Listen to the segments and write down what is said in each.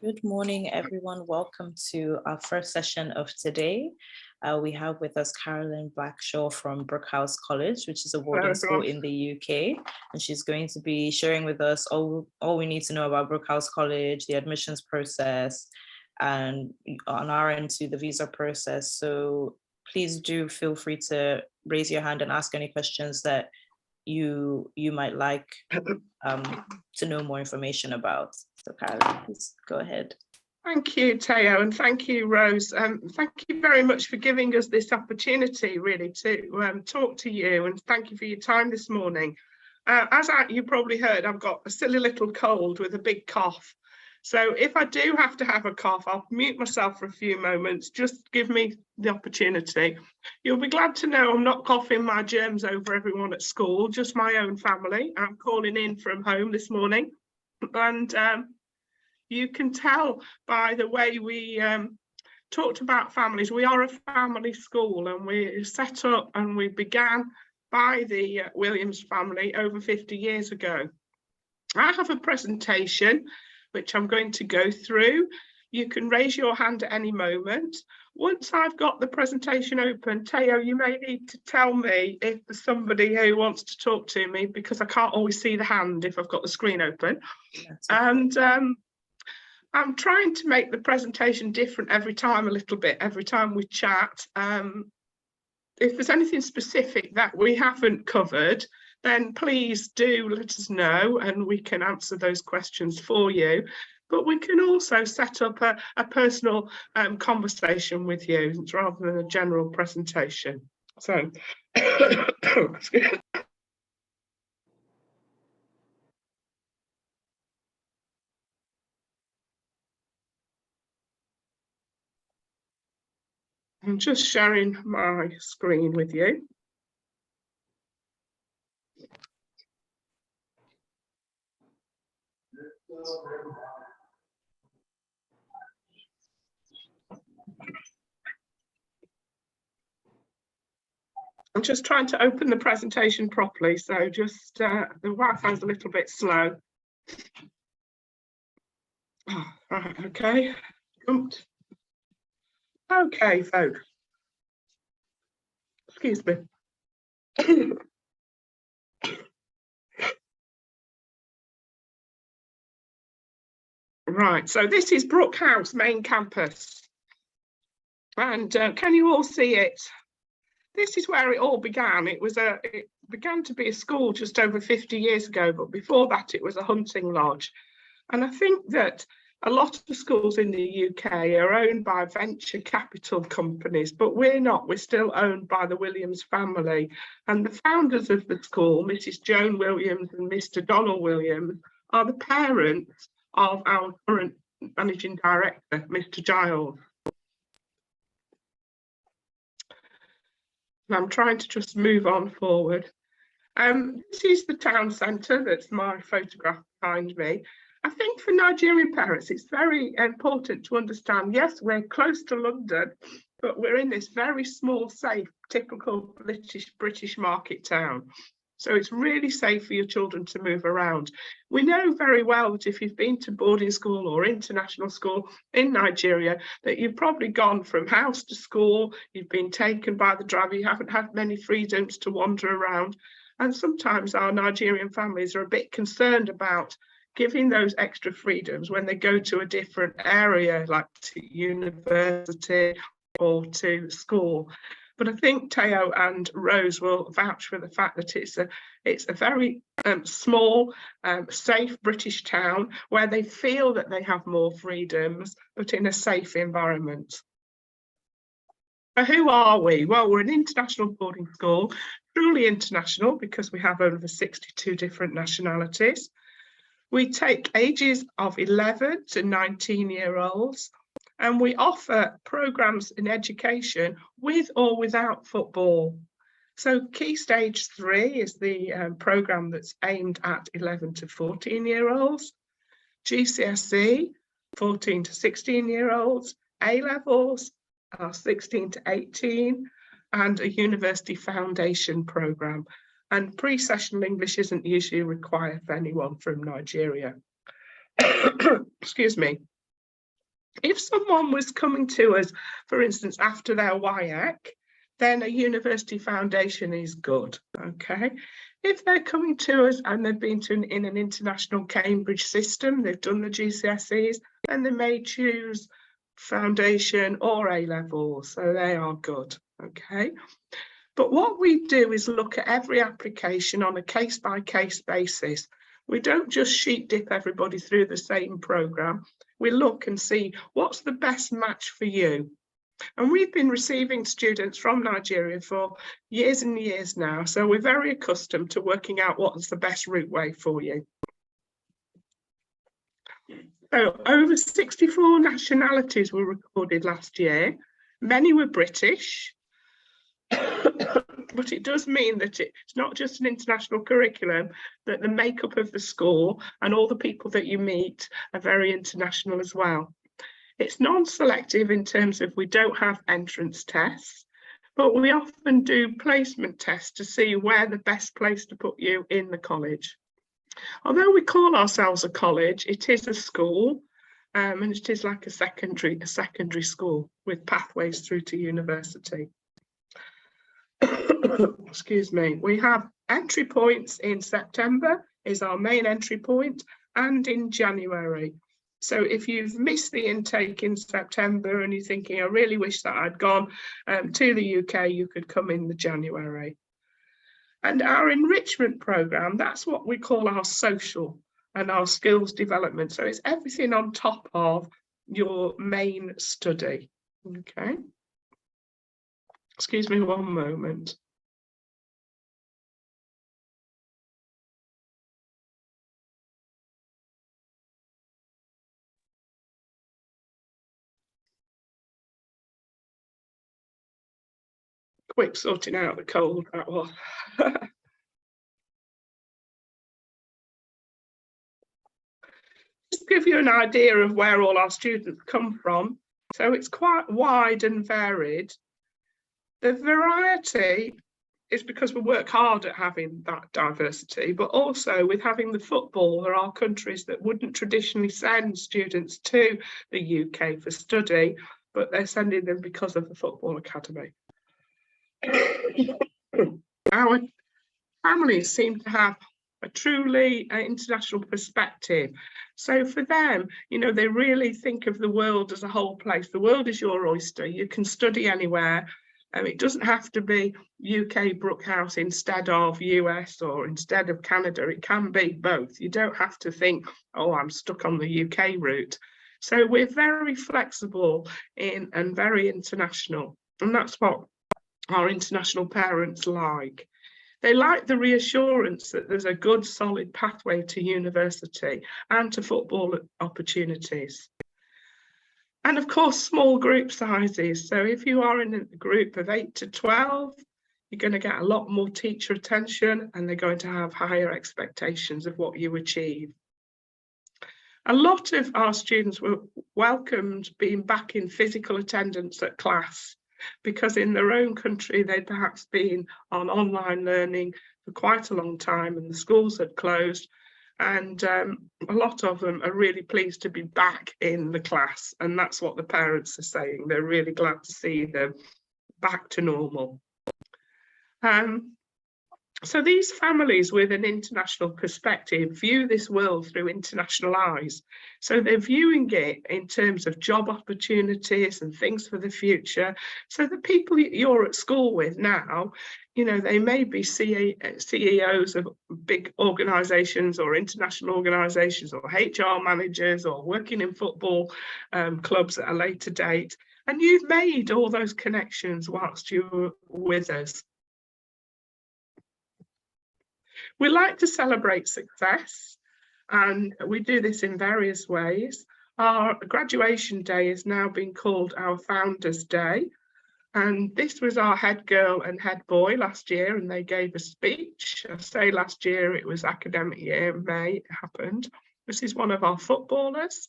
Good morning, everyone. Welcome to our first session of today. We have with us Carolyn Blackshaw from Brooke House College, which is a boarding school in the UK. And she's going to be sharing with us all we need to know about Brooke House College, the admissions process, and on our end to the visa process. So please do feel free to raise your hand and ask any questions that you might like to know more information about. So Carolyn, please go ahead. Thank you, Teo, and thank you, Rose. Thank you very much for giving us this opportunity, really, to talk to you, and thank you for your time this morning. As you probably heard, I've got a silly little cold with a big cough. So if I do have to have a cough, I'll mute myself for a few moments. Just give me the opportunity. You'll be glad to know I'm not coughing my germs over everyone at school, just my own family. I'm calling in from home this morning. And you can tell by the way we talked about families. We are a family school, and we're set up and we began by the Williams family over 50 years ago. I have a presentation which I'm going to go through. You can raise your hand at any moment. Once I've got the presentation open, Teo, you may need to tell me if there's somebody who wants to talk to me, because I can't always see the hand if I've got the screen open. And I'm trying to make the presentation different every time a little bit, every time we chat. If there's anything specific that we haven't covered, then please do let us know and we can answer those questions for you. But we can also set up a personal conversation with you rather than a general presentation. So, I'm just sharing my screen with you. I'm just trying to open the presentation properly, so just the Wi-Fi is a little bit slow. Oh, right, okay. Okay, folks. Excuse me. Right, so this is Brooke House main campus. And can you all see it? This is where it all began. It began to be a school just over 50 years ago, but before that it was a hunting lodge. And I think that a lot of the schools in the UK are owned by venture capital companies, but we're not. We're still owned by the Williams family. And the founders of the school, Mrs. Joan Williams and Mr. Donald Williams, are the parents of our current managing director, Mr. Giles. And I'm trying to just move on forward. This is the town centre. That's my photograph behind me. I think for Nigerian parents, it's very important to understand, yes, we're close to London, but we're in this very small, safe, typical British market town. So it's really safe for your children to move around. We know very well that if you've been to boarding school or international school in Nigeria, that you've probably gone from house to school, you've been taken by the driver, you haven't had many freedoms to wander around. And sometimes our Nigerian families are a bit concerned about giving those extra freedoms when they go to a different area, like to university or to school. But I think Teo and Rose will vouch for the fact that it's a very small, safe British town where they feel that they have more freedoms, but in a safe environment. So who are we? Well, we're an international boarding school, truly international because we have over 62 different nationalities. We take ages of 11 to 19-year-olds. And we offer programmes in education with or without football. So Key Stage 3 is the programme that's aimed at 11 to 14-year-olds. GCSE, 14 to 16-year-olds. A-levels are 16 to 18. And a university foundation programme. And pre-sessional English isn't usually required for anyone from Nigeria. Excuse me. If someone was coming to us, for instance, after their WIAC, then a university foundation is good, okay? If they're coming to us and they've been in an international Cambridge system, they've done the GCSEs, then they may choose foundation or A-level, so they are good, okay? But what we do is look at every application on a case-by-case basis. We don't just sheet dip everybody through the same programme. We look and see what's the best match for you. And we've been receiving students from Nigeria for years and years now, so we're very accustomed to working out what's the best route way for you. So over 64 nationalities were recorded last year. Many were British, but it does mean that it's not just an international curriculum, that the makeup of the school and all the people that you meet are very international as well. It's non-selective in terms of we don't have entrance tests, but we often do placement tests to see where the best place to put you in the college. Although we call ourselves a college, it is a school, and it is like a secondary school with pathways through to university. Excuse me. We have entry points in September is our main entry point, and in January. So if you've missed the intake in September and you're thinking, I really wish that I'd gone to the UK, you could come in the January. And our enrichment programme, that's what we call our social and our skills development. So it's everything on top of your main study. Okay. Excuse me one moment. Quick sorting out the cold, that was. Just to give you an idea of where all our students come from. So it's quite wide and varied. The variety is because we work hard at having that diversity, but also with having the football, there are countries that wouldn't traditionally send students to the UK for study, but they're sending them because of the football academy. Our families seem to have a truly international perspective. So for them, you know, they really think of the world as a whole place. The world is your oyster. You can study anywhere. It doesn't have to be UK Brooke House instead of US or instead of Canada. It can be both. You don't have to think, oh, I'm stuck on the UK route. So we're very flexible and very international. And that's what our international parents like. They like the reassurance that there's a good, solid pathway to university and to football opportunities. And of course, small group sizes. So if you are in a group of 8 to 12, you're going to get a lot more teacher attention and they're going to have higher expectations of what you achieve. A lot of our students were welcomed being back in physical attendance at class, because in their own country, they'd perhaps been on online learning for quite a long time and the schools had closed. And a lot of them are really pleased to be back in the class. And that's what the parents are saying. They're really glad to see them back to normal. So these families with an international perspective view this world through international eyes. So they're viewing it in terms of job opportunities and things for the future. So the people you're at school with now, you know, they may be CEOs of big organisations or international organisations or HR managers or working in football clubs at a later date. And you've made all those connections whilst you were with us. We like to celebrate success, and we do this in various ways. Our graduation day is now being called our Founders' Day, and this was our head girl and head boy last year, and they gave a speech. I say last year, it was academic year, May, it happened. This is one of our footballers,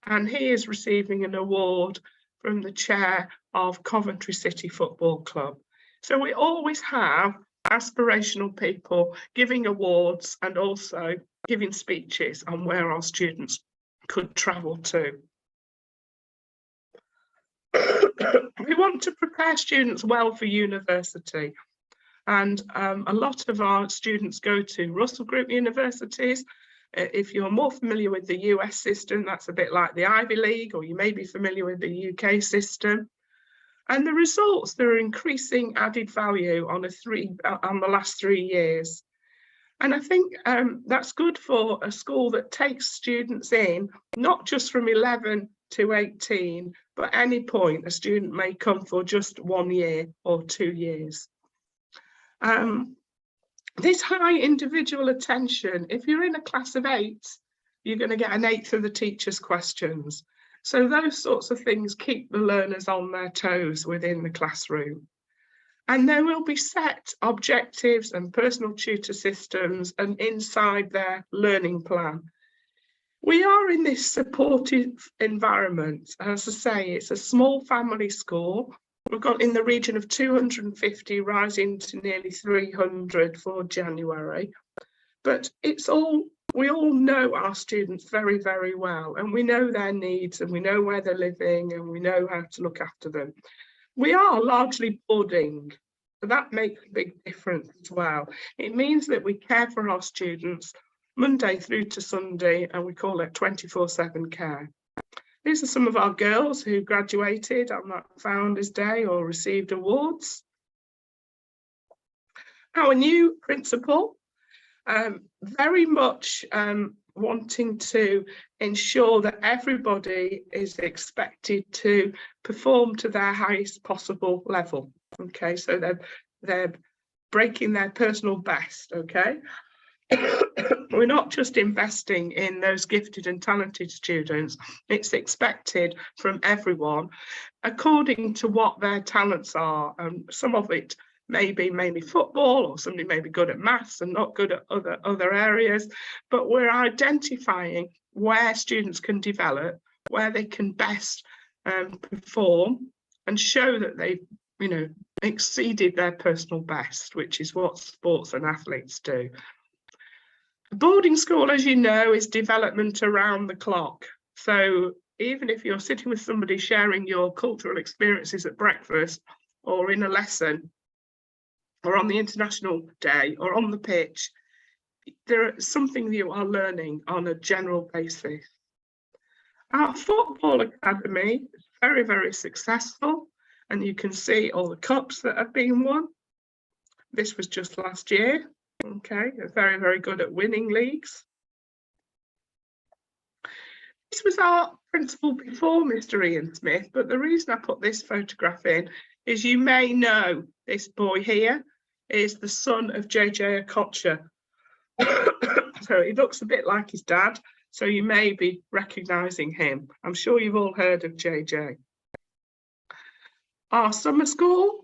and he is receiving an award from the chair of Coventry City Football Club. So we always have aspirational people giving awards and also giving speeches on where our students could travel to. We want to prepare students well for university. And a lot of our students go to Russell Group universities. If you're more familiar with the US system, that's a bit like the Ivy League, or you may be familiar with the UK system. And the results, there are increasing added value on the last 3 years. And I think that's good for a school that takes students in, not just from 11 to 18, but any point a student may come for just 1 year or 2 years. This high individual attention, if you're in a class of 8, you're going to get an 1/8 of the teacher's questions. So those sorts of things keep the learners on their toes within the classroom. And there will be set objectives and personal tutor systems and inside their learning plan. We are in this supportive environment. As I say, it's a small family school. We've got in the region of 250, rising to nearly 300 for January. But we all know our students very, very well, and we know their needs, and we know where they're living, and we know how to look after them. We are largely boarding, so that makes a big difference as well. It means that we care for our students Monday through to Sunday, and we call it 24/7 care. These are some of our girls who graduated on that Founders Day or received awards. Our new principal, very much wanting to ensure that everybody is expected to perform to their highest possible level. Okay, so they're breaking their personal best. Okay. We're not just investing in those gifted and talented students, it's expected from everyone according to what their talents are. Some of it may be mainly football, or somebody may be good at maths and not good at other areas, but we're identifying where students can develop, where they can best perform and show that they've exceeded their personal best, which is what sports and athletes do. Boarding school, as you know, is development around the clock. So even if you're sitting with somebody sharing your cultural experiences at breakfast or in a lesson or on the international day or on the pitch, there is something you are learning on a general basis. Our football academy is very, very successful, and you can see all the cups that have been won. This was just last year. Okay, they're very, very good at winning leagues. This was our principal before Mr. Ian Smith, but the reason I put this photograph in is you may know this boy here is the son of JJ Okocha. So he looks a bit like his dad, so you may be recognising him. I'm sure you've all heard of JJ. Our summer school.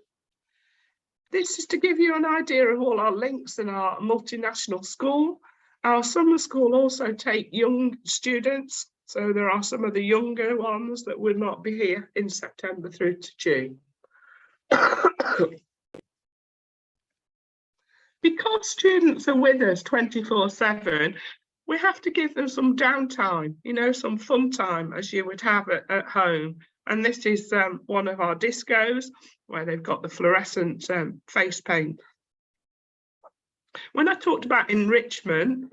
This is to give you an idea of all our links in our multinational school. Our summer school also take young students, so there are some of the younger ones that will not be here in September through to June. Because students are with us 24/7, we have to give them some downtime, some fun time as you would have at home. And this is one of our discos where they've got the fluorescent face paint. When I talked about enrichment,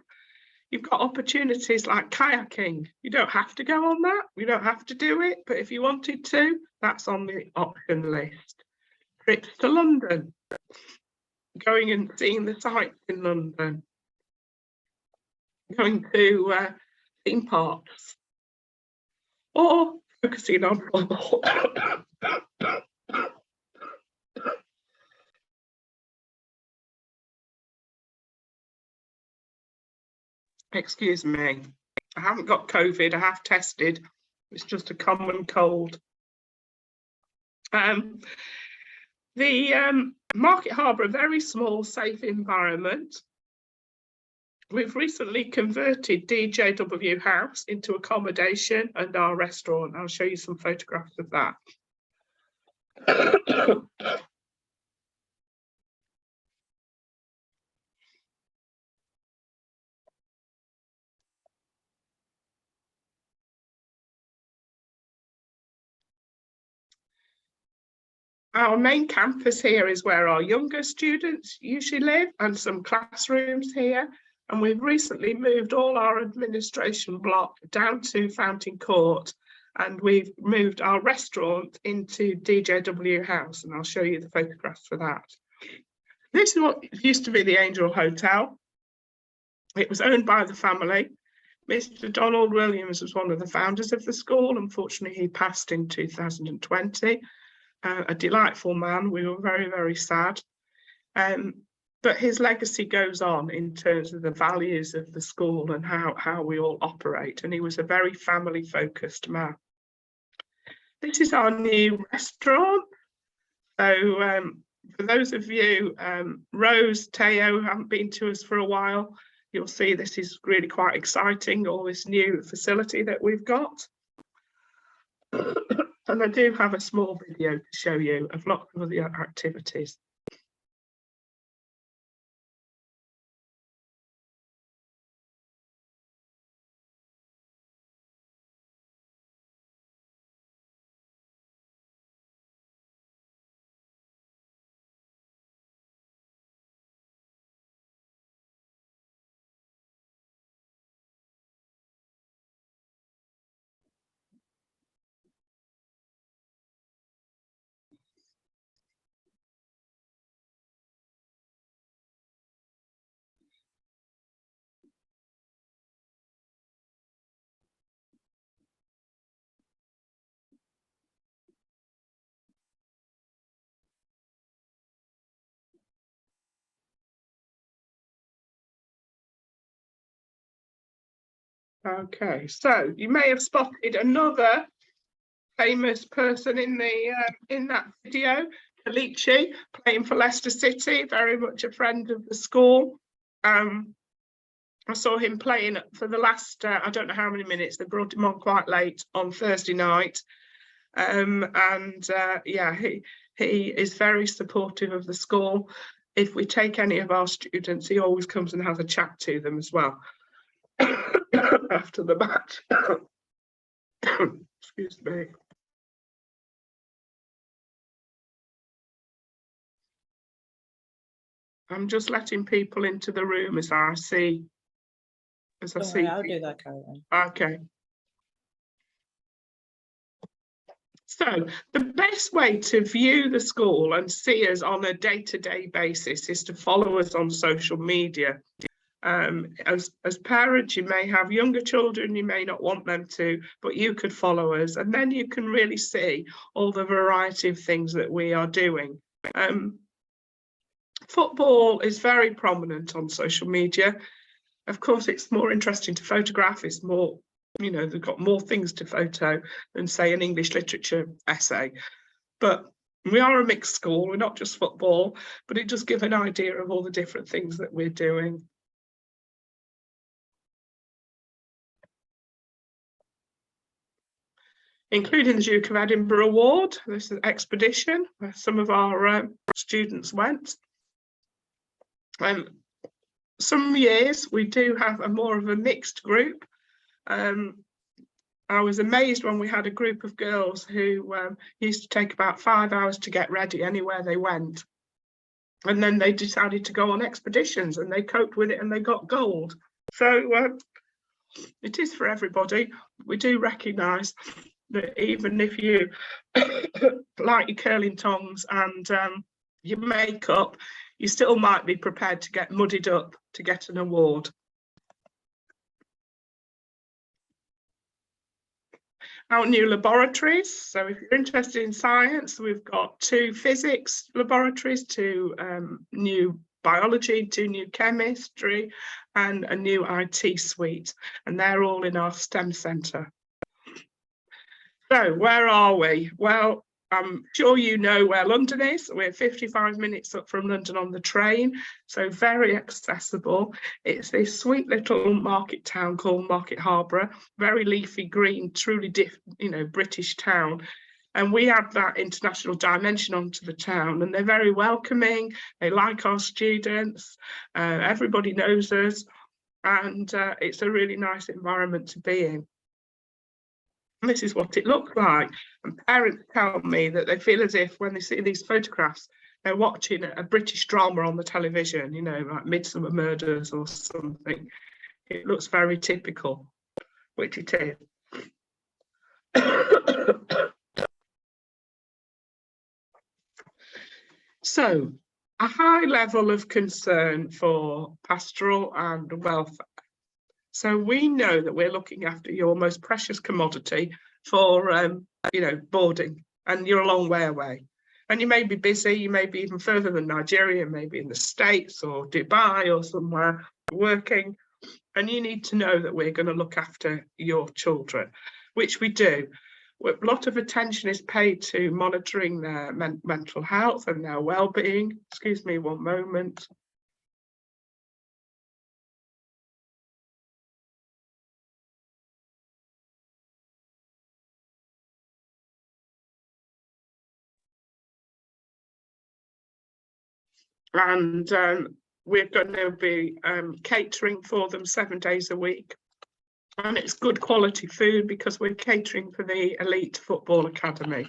you've got opportunities like kayaking. You don't have to go on that, you don't have to do it, but if you wanted to, that's on the option list. Trips to London, going and seeing the sights in London, going to theme parks, or focusing on football. Excuse me, I haven't got COVID, I have tested, it's just a common cold. The Market Harborough, a very small, safe environment. We've recently converted DJW House into accommodation and our restaurant. I'll show you some photographs of that. Our main campus here is where our younger students usually live, and some classrooms here. And we've recently moved all our administration block down to Fountain Court, and we've moved our restaurant into DJW House, and I'll show you the photographs for that. This is what used to be the Angel Hotel. It was owned by the family. Mr. Donald Williams was one of the founders of the school. Unfortunately, he passed in 2020. A delightful man. We were very, very sad. But his legacy goes on in terms of the values of the school and how we all operate. And he was a very family-focused man. This is our new restaurant. So for those of you, Rose, Teo, haven't been to us for a while, you'll see this is really quite exciting, all this new facility that we've got. And I do have a small video to show you of lots of the activities. Okay, so you may have spotted another famous person in that video, Kalichi, playing for Leicester City, very much a friend of the school. I saw him playing for the last, I don't know how many minutes, they brought him on quite late on Thursday night. Yeah, he is very supportive of the school. If we take any of our students, he always comes and has a chat to them as well. After the match. Excuse me. I'm just letting people into the room as I see. I'll do that, Caroline. Okay. So the best way to view the school and see us on a day-to-day basis is to follow us on social media. As parents, you may have younger children, you may not want them to, but you could follow us, and then you can really see all the variety of things that we are doing. Football is very prominent on social media. Of course, it's more interesting to photograph, it's more, you know, they've got more things to photo than, say, an English literature essay. But we are a mixed school, we're not just football, but it does give an idea of all the different things that we're doing. Including the Duke of Edinburgh Award. This is an expedition where some of our students went. Some years we do have more of a mixed group. I was amazed when we had a group of girls who used to take about 5 hours to get ready anywhere they went. And then they decided to go on expeditions and they coped with it and they got gold. So it is for everybody. We do recognise that even if you like your curling tongs and your makeup, you still might be prepared to get muddied up to get an award. Our new laboratories. So if you're interested in science, we've got 2 physics laboratories, 2 new biology, 2 new chemistry, and a new IT suite. And they're all in our STEM centre. So where are we? Well, I'm sure you know where London is. We're 55 minutes up from London on the train, so very accessible. It's this sweet little market town called Market Harborough, very leafy green, truly British town. And we add that international dimension onto the town, and they're very welcoming. They like our students. Everybody knows us, and it's a really nice environment to be in. this is what it looked like. And parents tell me that they feel as if when they see these photographs, they're watching a British drama on the television, you know, like Midsummer Murders or something. It looks very typical, which it is. So, a high level of concern for pastoral and welfare. So we know that we're looking after your most precious commodity for, you know, boarding, and you're a long way away. And you may be busy, you may be even further than Nigeria, maybe in the States or Dubai or somewhere working. And you need to know that we're going to look after your children, which we do. A lot of attention is paid to monitoring their mental health and their well-being. Excuse me one moment. And we're going to be catering for them 7 days a week. And it's good quality food because we're catering for the elite football academy.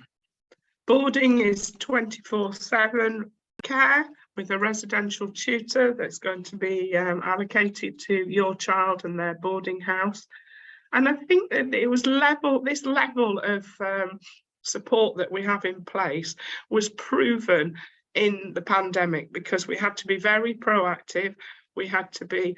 Boarding is 24/7 care with a residential tutor that's going to be allocated to your child and their boarding house. And I think that it was this level of support that we have in place was proven in the pandemic, because we had to be very proactive. We had to be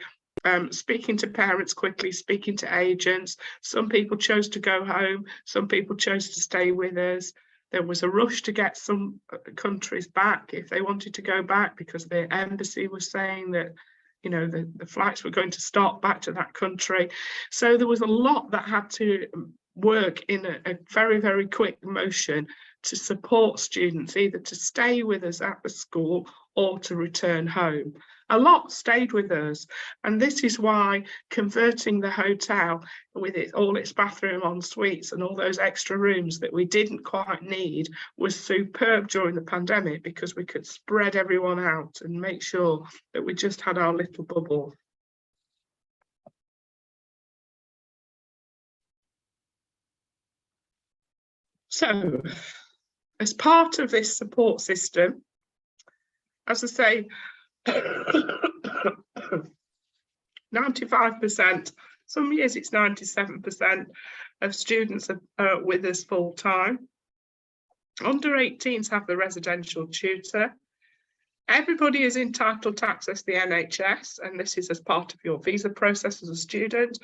speaking to parents quickly, speaking to agents. Some people chose to go home, some people chose to stay with us. There was a rush to get some countries back if they wanted to go back, because the embassy was saying that, you know, the flights were going to stop back to that country. So there was a lot that had to work in a very, very quick motion to support students, either to stay with us at the school or to return home. A lot stayed with us, and this is why converting the hotel with all its bathroom en suites and all those extra rooms that we didn't quite need was superb during the pandemic, because we could spread everyone out and make sure that we just had our little bubble. So, as part of this support system, as I say, 95%, some years it's 97% of students are with us full time. Under 18s have the residential tutor. Everybody is entitled to access the NHS, and this is as part of your visa process as a student.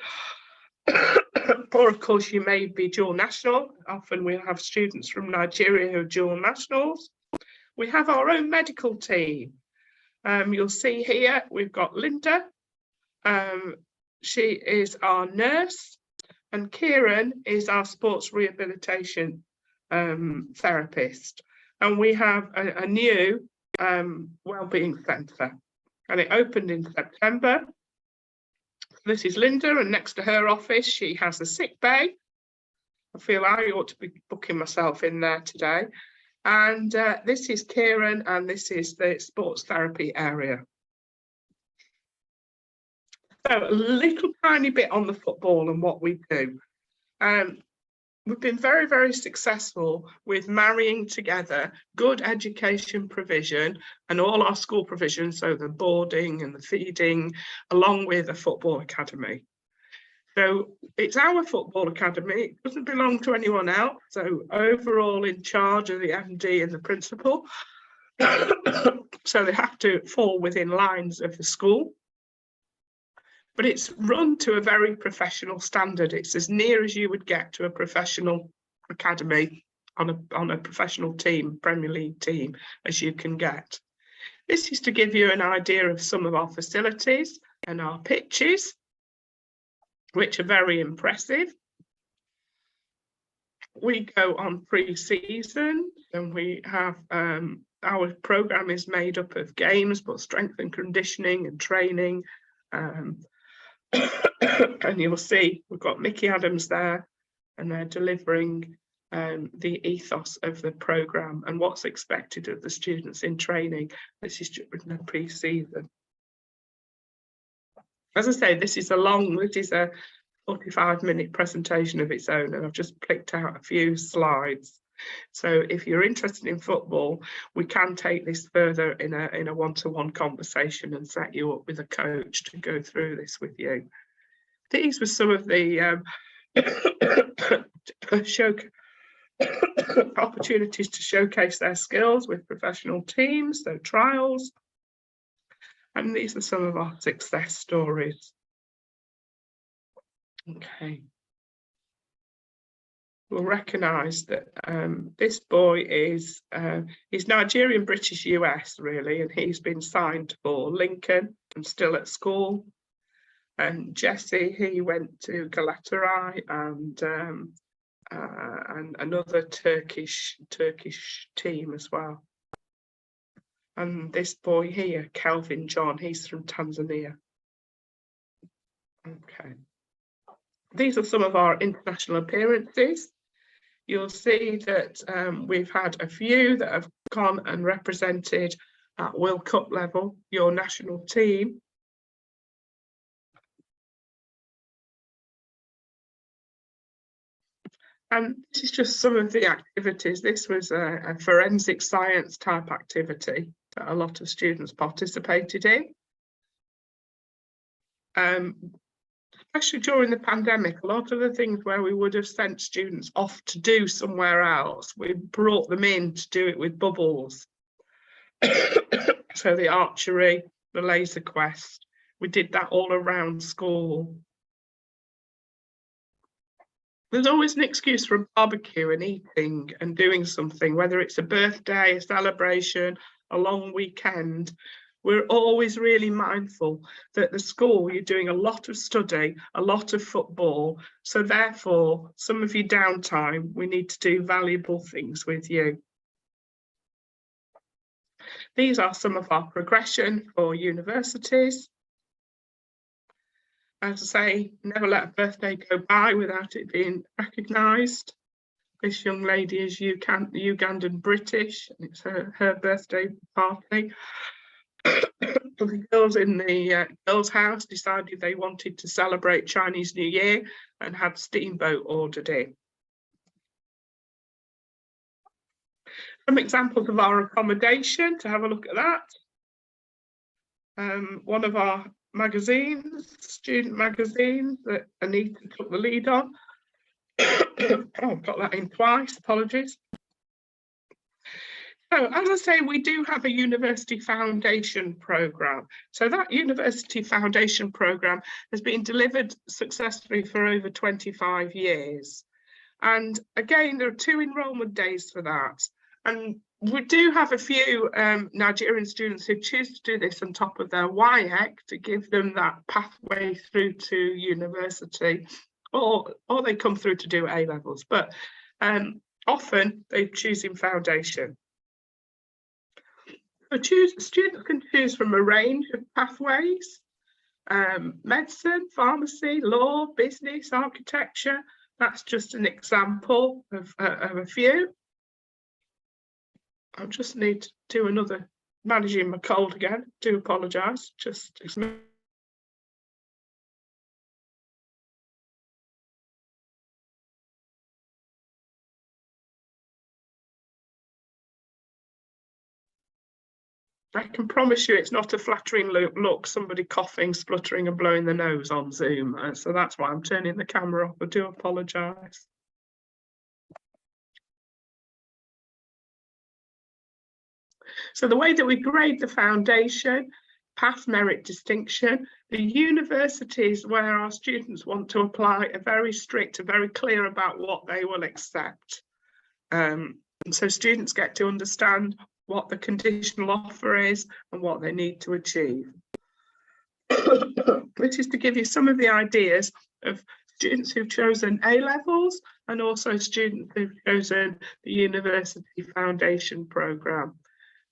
Or of course you may be dual national. Often we'll have students from Nigeria who are dual nationals. We have our own medical team. You'll see here we've got Linda. She is our nurse, and Kieran is our sports rehabilitation therapist. And we have a new wellbeing centre, and it opened in September. This is Linda, and next to her office she has a sick bay. I feel I ought to be booking myself in there today. And this is Kieran, and this is the sports therapy area. So a little tiny bit on the football and what we do. We've been very, very successful with marrying together good education provision and all our school provision, so the boarding and the feeding, along with a football academy. So it's our football academy, it doesn't belong to anyone else. So overall in charge of the MD and the principal. So they have to fall within lines of the school. But it's run to a very professional standard. It's as near as you would get to a professional academy on a professional team, Premier League team, as you can get. This is to give you an idea of some of our facilities and our pitches, which are very impressive. We go on pre-season, and we have our programme is made up of games, but strength and conditioning and training. And you'll see we've got Mickey Adams there, and they're delivering the ethos of the programme and what's expected of the students in training. This is during the pre-season. As I say, this is a 45-minute presentation of its own, and I've just picked out a few slides. So if you're interested in football, we can take this further in a one-to-one conversation and set you up with a coach to go through this with you. These were some of the opportunities to showcase their skills with professional teams, their trials. And these are some of our success stories. Okay. We'll recognise that this boy is he's Nigerian, British, US really, and he's been signed for Lincoln and still at school. And Jesse, he went to Galatasaray and another Turkish team as well. And this boy here, Kelvin John, he's from Tanzania. Okay. These are some of our international appearances. You'll see that we've had a few that have gone and represented at World Cup level, your national team. And this is just some of the activities. This was a forensic science type activity that a lot of students participated in. Especially during the pandemic, a lot of the things where we would have sent students off to do somewhere else, we brought them in to do it with bubbles. So the archery, the laser quest, we did that all around school. There's always an excuse for a barbecue and eating and doing something, whether it's a birthday, a celebration, a long weekend. We're always really mindful that the school, you're doing a lot of study, a lot of football. So therefore, some of your downtime, we need to do valuable things with you. These are some of our progression for universities. As I say, never let a birthday go by without it being recognised. This young lady is Ugandan British, and it's her birthday party. The girls in the girls' house decided they wanted to celebrate Chinese New Year and had steamboat ordered in. Some examples of our accommodation, to have a look at that. One of our magazines, student magazine, that Anita took the lead on. Oh, I've got that in twice, apologies. So, as I say, we do have a University Foundation programme. So that University Foundation programme has been delivered successfully for over 25 years. And again, there are 2 enrolment days for that. And we do have a few Nigerian students who choose to do this on top of their WIEC to give them that pathway through to university, or they come through to do A-levels. But often they're choosing foundation. So students can choose from a range of pathways: medicine, pharmacy, law, business, architecture. That's just an example of a few. I just need to do another managing my cold again. Do apologise. Just I can promise you it's not a flattering look, somebody coughing, spluttering and blowing the nose on Zoom. So that's why I'm turning the camera off. I do apologise. So the way that we grade the foundation, pass, merit, distinction, the universities where our students want to apply are very strict, are very clear about what they will accept. And so students get to understand what the conditional offer is and what they need to achieve. Which is to give you some of the ideas of students who've chosen A-levels and also students who've chosen the University Foundation programme,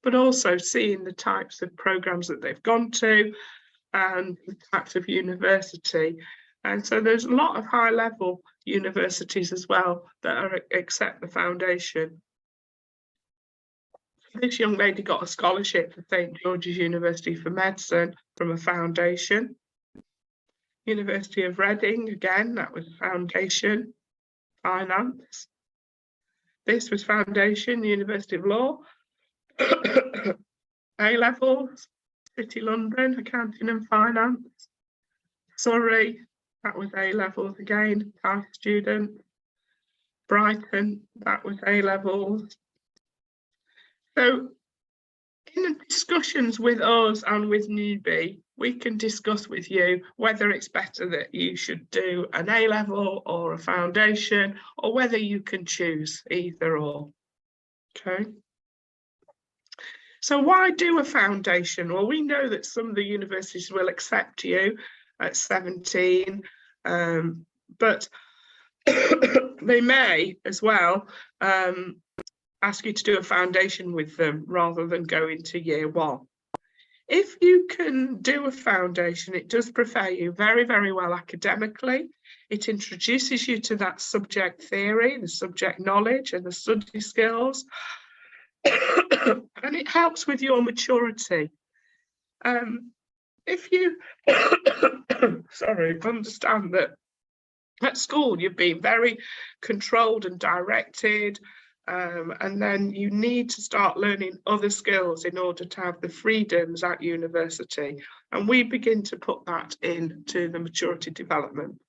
but also seeing the types of programmes that they've gone to and the types of university. And so there's a lot of high-level universities as well that accept the foundation. This young lady got a scholarship for St George's University for Medicine from a foundation. University of Reading, again, that was foundation, finance. This was foundation, University of Law. A-levels, City London, accounting and finance. Surrey, that was A-levels again, high student. Brighton, that was A-levels. So in discussions with us and with Newbie, we can discuss with you whether it's better that you should do an A-level or a foundation, or whether you can choose either or. Okay. So why do a foundation? Well, we know that some of the universities will accept you at 17, but they may as well ask you to do a foundation with them rather than go into year one. If you can do a foundation, it does prepare you very, very well academically. It introduces you to that subject theory, the subject knowledge and the study skills. And it helps with your maturity. If you understand that at school you've been very controlled and directed, and then you need to start learning other skills in order to have the freedoms at university, and we begin to put that into the maturity development.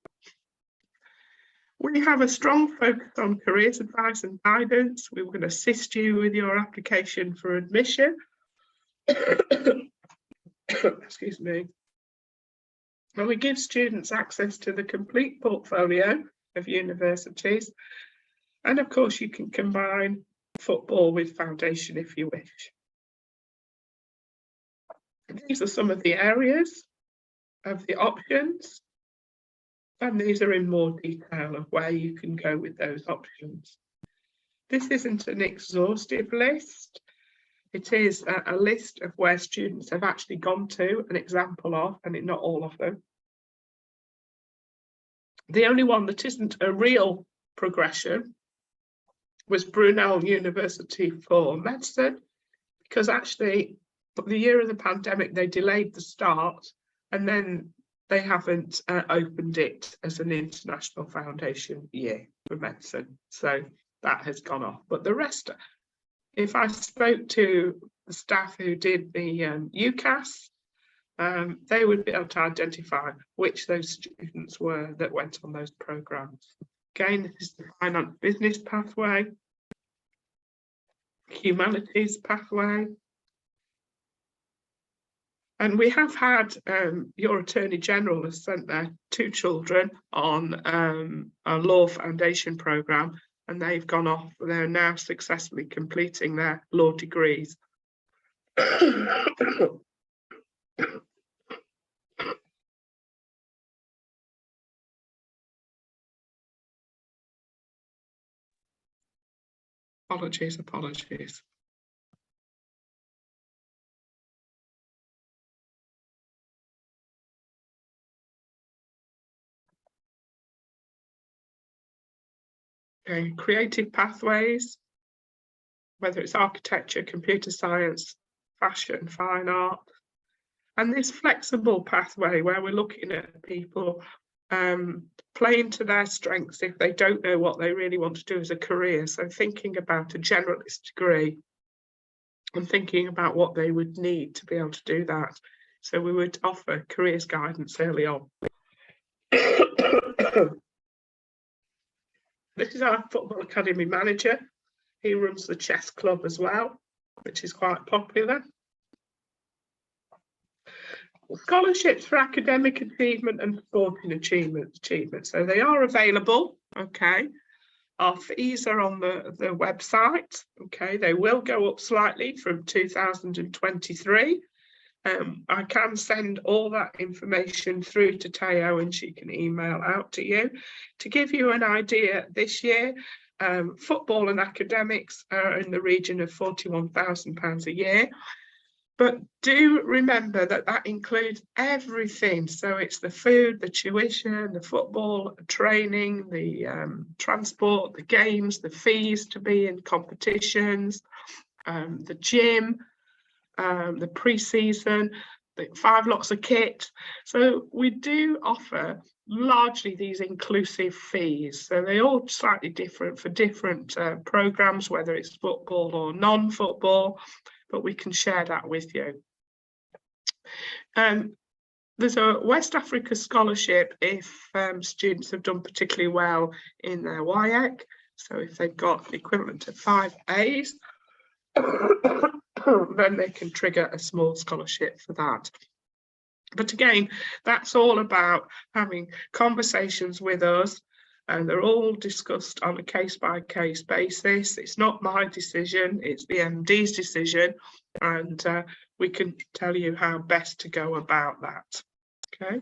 We have a strong focus on careers advice and guidance. We will assist you with your application for admission. Excuse me. And we give students access to the complete portfolio of universities. And of course, you can combine football with foundation if you wish. These are some of the areas of the options. And these are in more detail of where you can go with those options. This isn't an exhaustive list. It is a list of where students have actually gone to, an example of, and not all of them. The only one that isn't a real progression was Brunel University for Medicine, because actually the year of the pandemic, they delayed the start, and then they haven't opened it as an international foundation year for medicine. So that has gone off. But the rest, if I spoke to the staff who did the UCAS, they would be able to identify which those students were that went on those programs. Again, this is the finance business pathway, humanities pathway. And we have had, your Attorney General has sent their 2 children on a law foundation programme, and they've gone off. They're now successfully completing their law degrees. Apologies. Okay, creative pathways, whether it's architecture, computer science, fashion, fine art, and this flexible pathway where we're looking at people playing to their strengths if they don't know what they really want to do as a career. So thinking about a generalist degree and thinking about what they would need to be able to do that. So we would offer careers guidance early on. This is our football academy manager. He runs the chess club as well, which is quite popular. Scholarships for academic achievement and sporting achievement. So they are available, okay. Our fees are on the website, okay. They will go up slightly from 2023. I can send all that information through to Teo and she can email out to you. To give you an idea, this year, football and academics are in the region of £41,000 a year. But do remember that that includes everything. So it's the food, the tuition, the football, training, the transport, the games, the fees to be in competitions, the gym, the pre-season, 5 lots of kit. So we do offer largely these inclusive fees. So they're all slightly different for different programs, whether it's football or non-football, but we can share that with you. There's a West Africa scholarship if students have done particularly well in their WIEC. So if they've got the equivalent to 5 A's, then they can trigger a small scholarship for that. But again, that's all about having conversations with us, and they're all discussed on a case-by-case basis. It's not my decision, it's the MD's decision, and we can tell you how best to go about that. Okay.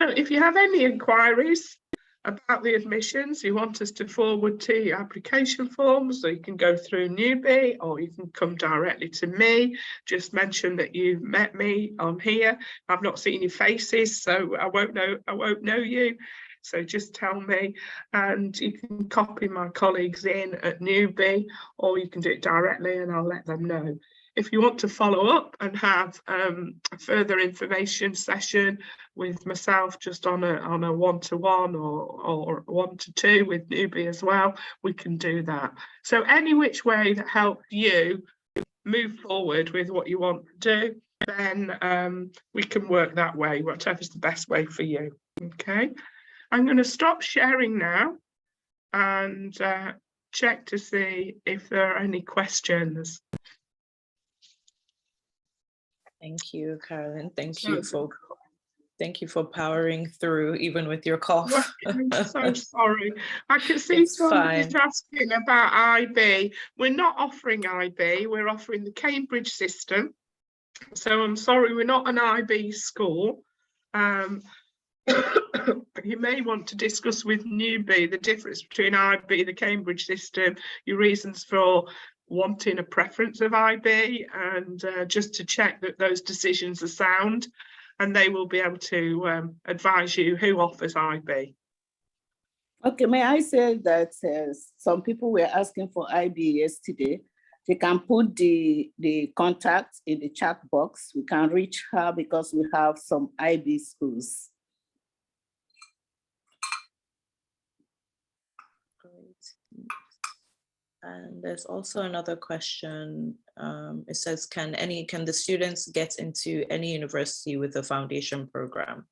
So if you have any inquiries about the admissions, you want us to forward to your application forms, so you can go through Newbie or you can come directly to me. Just mention that you've met me on here. I've not seen your faces, so I won't know you. So just tell me, and you can copy my colleagues in at Newbie, or you can do it directly and I'll let them know. If you want to follow up and have a further information session with myself, just on a one-to-one or one-to-two with Newbie as well, we can do that. So any which way that helps you move forward with what you want to do, then we can work that way, whatever's the best way for you. Okay, I'm going to stop sharing now and check to see if there are any questions. Thank you, Carolyn. Thank you for powering through even with your cough. I'm so sorry. I can see somebody's asking about IB. We're not offering IB, we're offering the Cambridge system. So I'm sorry, we're not an IB school. You may want to discuss with Newbie the difference between IB, the Cambridge system, your reasons for wanting a preference of IB, and just to check that those decisions are sound, and they will be able to advise you who offers IB. Okay, may I say that some people were asking for IB yesterday. They can put the contact in the chat box. We can reach her because we have some IB schools. And there's also another question. It says, can the students get into any university with a foundation program?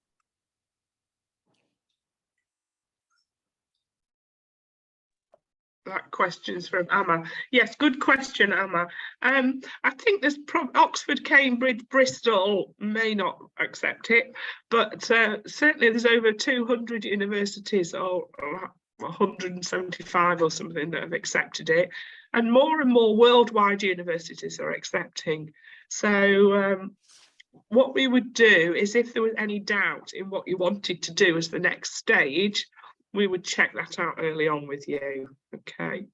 That question's from Amma. Yes, good question, Amma. I think there's Oxford, Cambridge, Bristol may not accept it, but certainly there's over 200 universities or 175 or something that have accepted it, and more worldwide universities are accepting. So what we would do is, if there was any doubt in what you wanted to do as the next stage, we would check that out early on with you. Okay.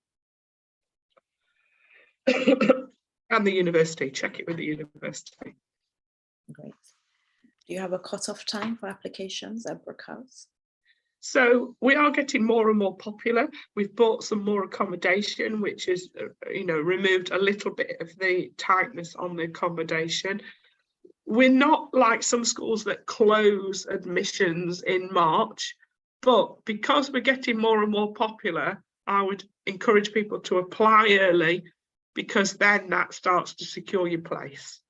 And the university, check it with the university. Great. Do you have a cutoff time for applications at Brooke House? So we are getting more and more popular. We've bought some more accommodation, which has, removed a little bit of the tightness on the accommodation. We're not like some schools that close admissions in March, but because we're getting more and more popular, I would encourage people to apply early, because then that starts to secure your place.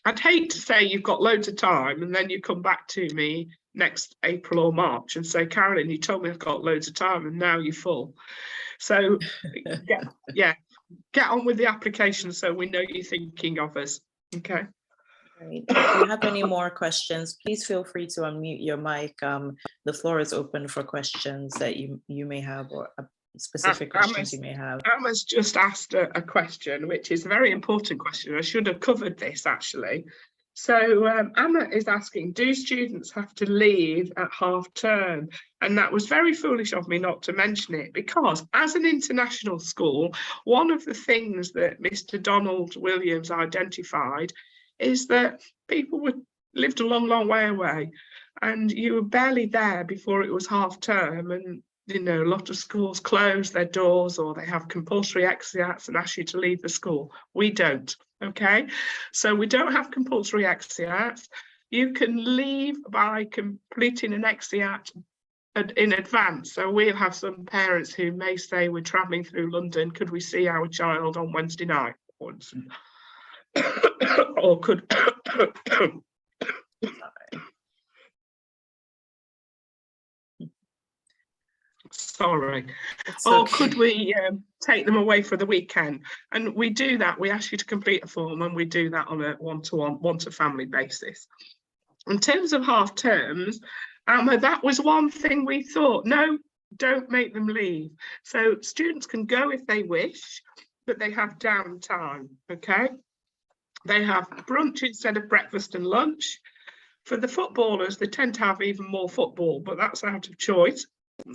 I'd hate to say you've got loads of time and then you come back to me next April or March and say, Carolyn, you told me I've got loads of time and now you're full. So get on with the application so we know you're thinking of us. Okay. Great. If you have any more questions, please feel free to unmute your mic. The floor is open for questions that you may have, or specific questions you may have. Emma's just asked a question, which is a very important question. I should have covered this actually. So Emma is asking, do students have to leave at half term? And that was very foolish of me not to mention it, because as an international school, one of the things that Mr. Donald Williams identified is that people lived a long way away, and you were barely there before it was half term, and you know, a lot of schools close their doors or they have compulsory exits and ask you to leave the school. We don't, okay? So we don't have compulsory exits. You can leave by completing an exit in advance. So we'll have some parents who may say, we're travelling through London, could we see our child on Wednesday night? Or could... Sorry. It's Or okay. could we take them away for the weekend? And we do that. We ask you to complete a form and we do that on a one-to-one, one-to-family basis. In terms of half terms, that was one thing we thought, no, don't make them leave. So students can go if they wish, but they have downtime, okay? They have brunch instead of breakfast and lunch. For the footballers, they tend to have even more football, but that's out of choice.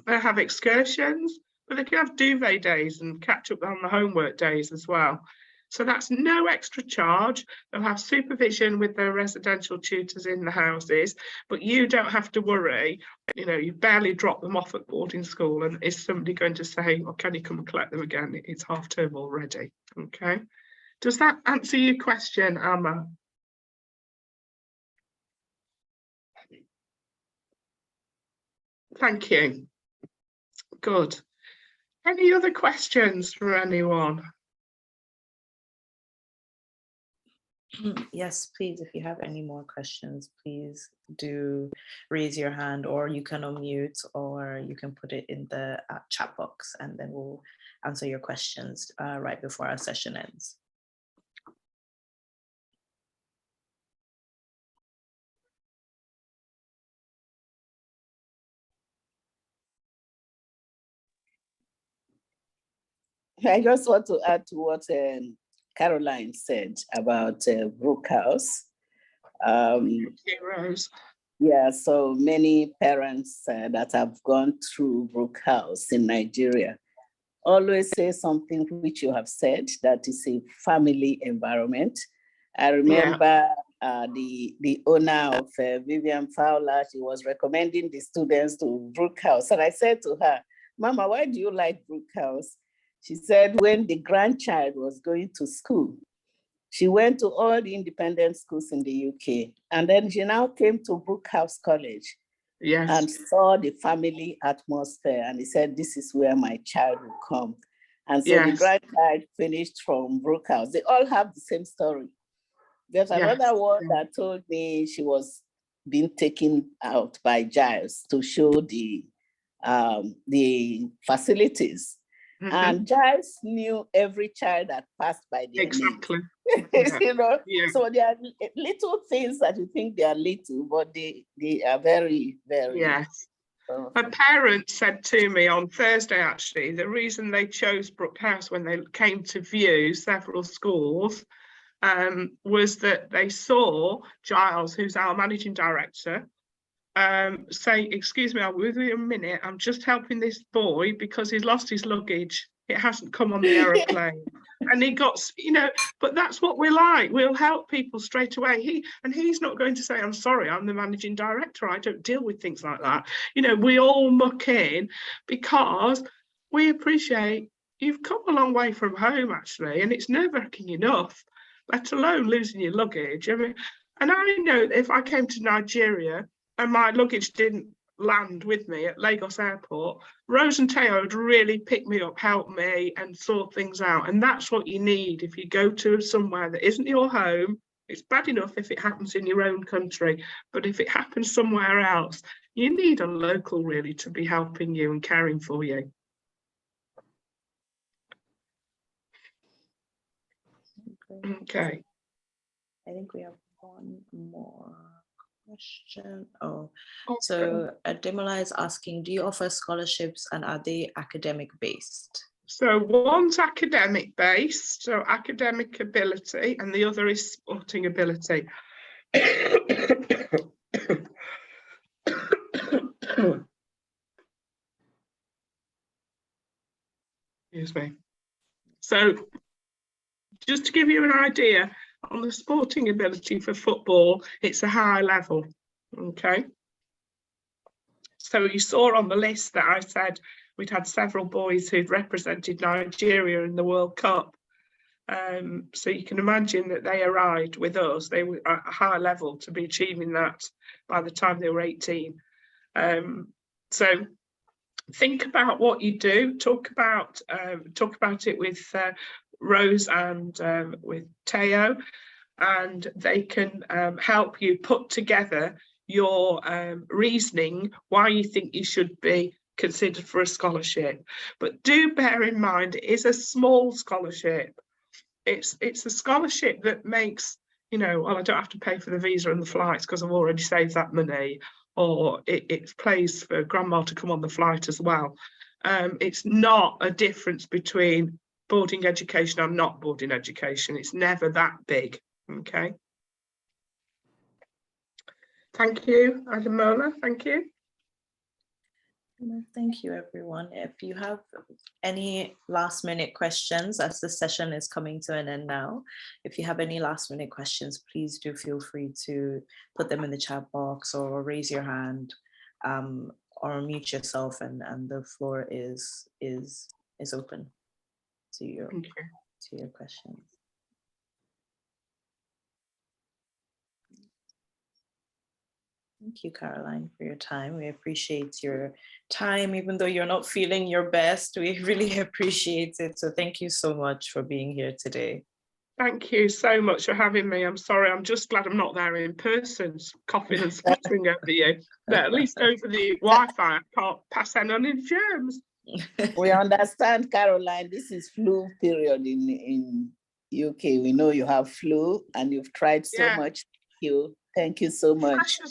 They have excursions, but they can have duvet days and catch up on the homework days as well. So that's no extra charge. They'll have supervision with their residential tutors in the houses, but you don't have to worry. You know, you barely drop them off at boarding school and is somebody going to say, well, can you come and collect them again? It's half term already, okay? Does that answer your question, Amma? Thank you. Good. Any other questions for anyone? Yes, please, if you have any more questions, please do raise your hand, or you can unmute, or you can put it in the chat box, and then we'll answer your questions right before our session ends. I just want to add to what Caroline said about Brooke House. Heroes. Yeah, so many parents that have gone through Brooke House in Nigeria always say something which you have said, that is a family environment. I remember the owner of Vivian Fowler, she was recommending the students to Brooke House. And I said to her, Mama, why do you like Brooke House? She said when the grandchild was going to school, she went to all the independent schools in the UK. And then she now came to Brooke House College, yes, and saw the family atmosphere. And he said, this is where my child will come. And so the grandchild finished from Brooke House. They all have the same story. There's another one that told me she was being taken out by Giles to show the facilities. Mm-hmm. And Giles knew every child that passed by their exactly. You know, so there are little things that you think they are little, but they are very, very. Yes. My parents said to me on Thursday, actually, the reason they chose Brooke House when they came to view several schools was that they saw Giles, who's our managing director, say, excuse me, I'll be with you a minute. I'm just helping this boy because he's lost his luggage. It hasn't come on the aeroplane. And he got, you know, but that's what we're like. We'll help people straight away. He's not going to say, I'm sorry, I'm the managing director. I don't deal with things like that. You know, we all muck in because we appreciate you've come a long way from home, actually, and it's nerve-wracking enough, let alone losing your luggage. I mean, and I know that if I came to Nigeria and my luggage didn't land with me at Lagos Airport, Rose and Teo would really pick me up, help me and sort things out. And that's what you need if you go to somewhere that isn't your home. It's bad enough if it happens in your own country, but if it happens somewhere else, you need a local really to be helping you and caring for you. Okay. I think we have one more question. Oh, so Ademola is asking, do you offer scholarships and are they academic based? So one's academic based, so academic ability, and the other is sporting ability. Excuse me. So just to give you an idea, on the sporting ability for football, it's a high level, okay? So you saw on the list that I said we'd had several boys who'd represented Nigeria in the World Cup. So you can imagine that they arrived with us. They were at a high level to be achieving that by the time they were 18. So think about what you do. Talk about it with Rose and with Teo, and they can help you put together your reasoning why you think you should be considered for a scholarship. But do bear in mind, it is a small scholarship. It's a scholarship that makes, you know, well, I don't have to pay for the visa and the flights because I've already saved that money, or it pays for grandma to come on the flight as well. It's not a difference between boarding education and not boarding education. It's never that big. Okay. Thank you, Adamola. Thank you. Thank you, everyone. If you have any last minute questions, as the session is coming to an end now, if you have any last minute questions, please do feel free to put them in the chat box or raise your hand, or mute yourself, and the floor is open to your questions. Thank you, Caroline, for your time. We appreciate your time, even though you're not feeling your best. We really appreciate it. So thank you so much for being here today. Thank you so much for having me. I'm sorry, I'm just glad I'm not there in person, coughing and spluttering over you. But at least over the Wi-Fi, I can't pass on any germs. We understand, Caroline, this is flu period in UK. We know you have flu and you've tried so much. Thank you so much.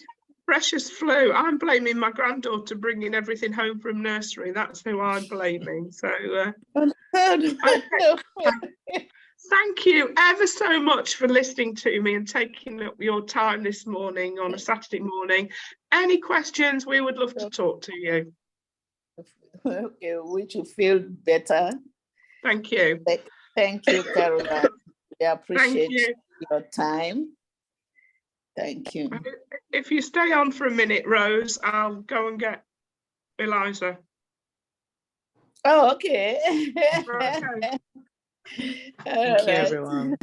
Precious flu. I'm blaming my granddaughter bringing everything home from nursery. That's who I'm blaming. So thank you ever so much for listening to me and taking up your time this morning on a Saturday morning. Any questions, we would love to talk to you. Okay, would you feel better? Thank you. Thank you, Caroline. We appreciate your time. Thank you. If you stay on for a minute, Rose, I'll go and get Eliza. Oh, okay. Okay. Thank you, everyone.